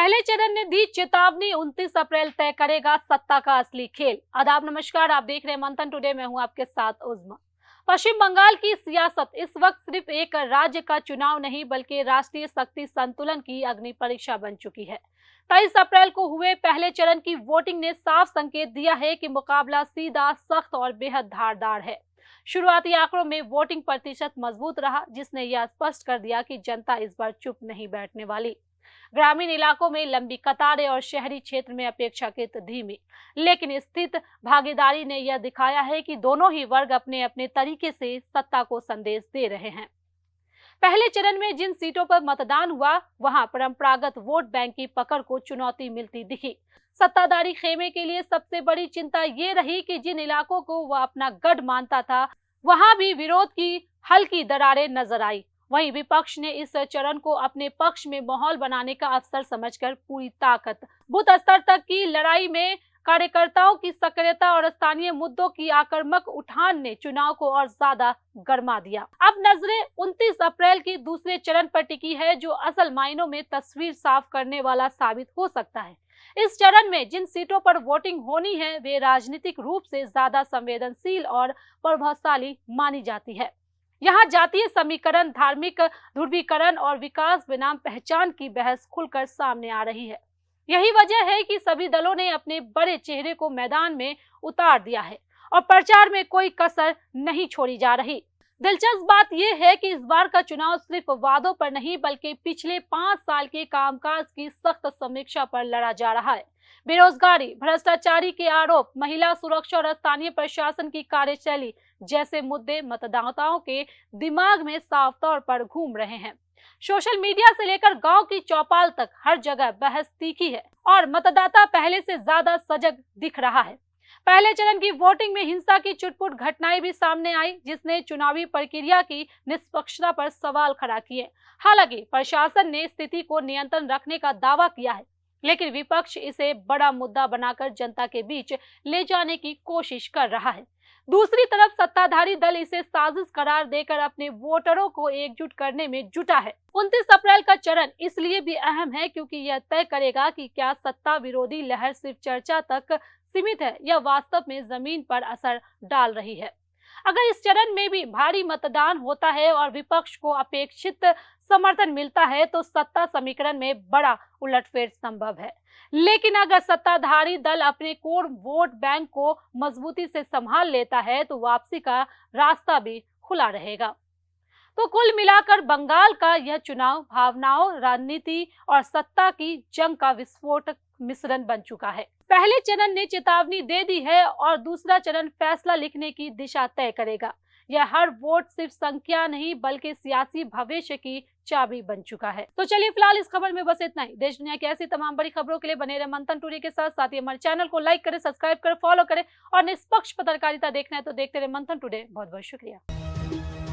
पहले चरण ने दी चेतावनी, 29 अप्रैल तय करेगा सत्ता का असली खेल। आदाब नमस्कार, आप देख रहे हैं मंथन टुडे। मैं हूं आपके साथ उज़्मा। पश्चिम बंगाल की सियासत इस वक्त सिर्फ एक राज्य का चुनाव नहीं बल्कि राष्ट्रीय शक्ति संतुलन की अग्नि परीक्षा बन चुकी है। 23 अप्रैल को हुए पहले चरण की वोटिंग ने साफ संकेत दिया है कि मुकाबला सीधा, सख्त और बेहद धारदार है। शुरुआती आंकड़ों में वोटिंग प्रतिशत मजबूत रहा, जिसने यह स्पष्ट कर दिया कि जनता इस बार चुप नहीं बैठने वाली। ग्रामीण इलाकों में लंबी कतारें और शहरी क्षेत्र में अपेक्षाकृत धीमी लेकिन स्थित भागीदारी ने यह दिखाया है कि दोनों ही वर्ग अपने अपने तरीके से सत्ता को संदेश दे रहे हैं। पहले चरण में जिन सीटों पर मतदान हुआ वहां परंपरागत वोट बैंक की पकड़ को चुनौती मिलती दिखी। सत्ताधारी खेमे के लिए सबसे बड़ी चिंता ये रही कि जिन इलाकों को वह अपना गढ़ मानता था वहां भी विरोध की हल्की दरारें नजर आई। वहीं विपक्ष ने इस चरण को अपने पक्ष में माहौल बनाने का अवसर समझकर पूरी ताकत बूथ स्तर तक की लड़ाई में कार्यकर्ताओं की सक्रियता और स्थानीय मुद्दों की आक्रामक उठान ने चुनाव को और ज्यादा गरमा दिया। अब नजरें 29 अप्रैल की दूसरे चरण पर टिकी है, जो असल मायनों में तस्वीर साफ करने वाला साबित हो सकता है। इस चरण में जिन सीटों पर वोटिंग होनी है वे राजनीतिक रूप से ज्यादा संवेदनशील और प्रभावशाली मानी जाती है। यहाँ जातीय समीकरण, धार्मिक ध्रुवीकरण और विकास बनाम पहचान की बहस खुलकर सामने आ रही है। यही वजह है कि सभी दलों ने अपने बड़े चेहरे को मैदान में उतार दिया है और प्रचार में कोई कसर नहीं छोड़ी जा रही। दिलचस्प बात यह है कि इस बार का चुनाव सिर्फ वादों पर नहीं बल्कि पिछले 5 साल के कामकाज की सख्त समीक्षा पर लड़ा जा रहा है। बेरोजगारी, भ्रष्टाचारी के आरोप, महिला सुरक्षा और स्थानीय प्रशासन की कार्यशैली जैसे मुद्दे मतदाताओं के दिमाग में साफ तौर पर घूम रहे हैं। सोशल मीडिया से लेकर गांव की चौपाल तक हर जगह बहस तीखी है और मतदाता पहले से ज्यादा सजग दिख रहा है। पहले चरण की वोटिंग में हिंसा की छुटपुट घटनाएं भी सामने आई, जिसने चुनावी प्रक्रिया की निष्पक्षता पर सवाल खड़ा किए। हालांकि प्रशासन ने स्थिति को नियंत्रण रखने का दावा किया है, लेकिन विपक्ष इसे बड़ा मुद्दा बनाकर जनता के बीच ले जाने की कोशिश कर रहा है। दूसरी तरफ सत्ताधारी दल इसे साजिश करार देकर अपने वोटरों को एकजुट करने में जुटा है। 29 अप्रैल का चरण इसलिए भी अहम है क्योंकि यह तय करेगा कि क्या सत्ता विरोधी लहर सिर्फ चर्चा तक सीमित है या वास्तव में जमीन पर असर डाल रही है। अगर इस चरण में भी भारी मतदान होता है और विपक्ष को अपेक्षित समर्थन मिलता है तो सत्ता समीकरण में बड़ा उलटफेर संभव है। लेकिन अगर सत्ताधारी दल अपने कोर वोट बैंक को मजबूती से संभाल लेता है तो वापसी का रास्ता भी खुला रहेगा। तो कुल मिलाकर बंगाल का यह चुनाव भावनाओं, राजनीति और सत्ता की जंग का विस्फोटक मिश्रण बन चुका है। पहले चरण ने चेतावनी दे दी है और दूसरा चरण फैसला लिखने की दिशा तय करेगा। यह हर वोट सिर्फ संख्या नहीं बल्कि सियासी भविष्य की चाबी बन चुका है। तो चलिए फिलहाल इस खबर में बस इतना ही। देश दुनिया की ऐसी तमाम बड़ी खबरों के लिए बने रहे मंथन टुडे के साथ ही हमारे चैनल को लाइक करें, सब्सक्राइब करें, फॉलो करें और निष्पक्ष पत्रकारिता देखना है तो देखते रहे मंथन टुडे। बहुत बहुत शुक्रिया।